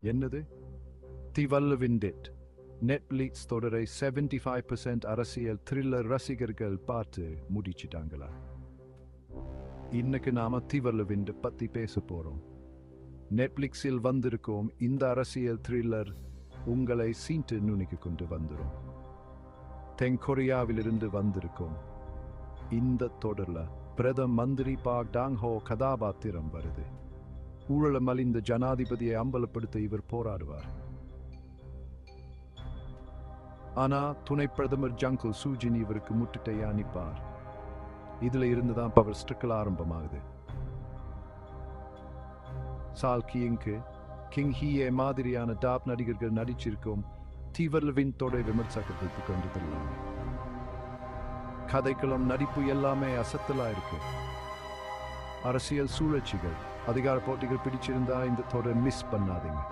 என்னது? தி வல்லுவின் dead. Netflix தொடரை 75% அரசியல் த்ரில்லர் ரசிகர்கள் பார்த்து முடிச்சிட்டாங்களா? இன்னைக்கு நாம தி வல்லுவின் பத்தி பேச போறோம். நெட்ஃப்ளிக்ஸில் வந்திருக்கும் இந்த அரசியல் த்ரில்லர் உங்களை சீட்டு நுனிக்கு கொண்டு வந்துடும். தென்கொரியாவிலிருந்து வந்திருக்கும் இந்த தொடர்ல பிரதம மந்திரி பாக் டாங் ஹோ கதாபாத்திரம் வருது. ஊழல் மலிந்த ஜனாதிபதியை அம்பலப்படுத்த இவர் போராடுவார். ஆனா துணை பிரதமர் ஜங்குல் சூஜின் இவருக்கு முட்டுட்டை அனுப்பார். இதுல இருந்துதான் பவர் ஸ்ட்ரகிள் ஆரம்பமாகுது. சால் கிங் ஹியே மாதிரியான டாப் நடிகர்கள் நடிச்சிருக்கும் தி வல்லுவின் தொடர் விமர்சகர்களுக்கு கொண்டு தரலாம். கதைக்களம் நடிப்பு எல்லாமே அசத்தலா இருக்கு. அரசியல் சூழற்சிகள் அதிகார போட்டிகள் பிடிச்சிருந்தா இந்த தொடர் மிஸ் பண்ணாதீங்க.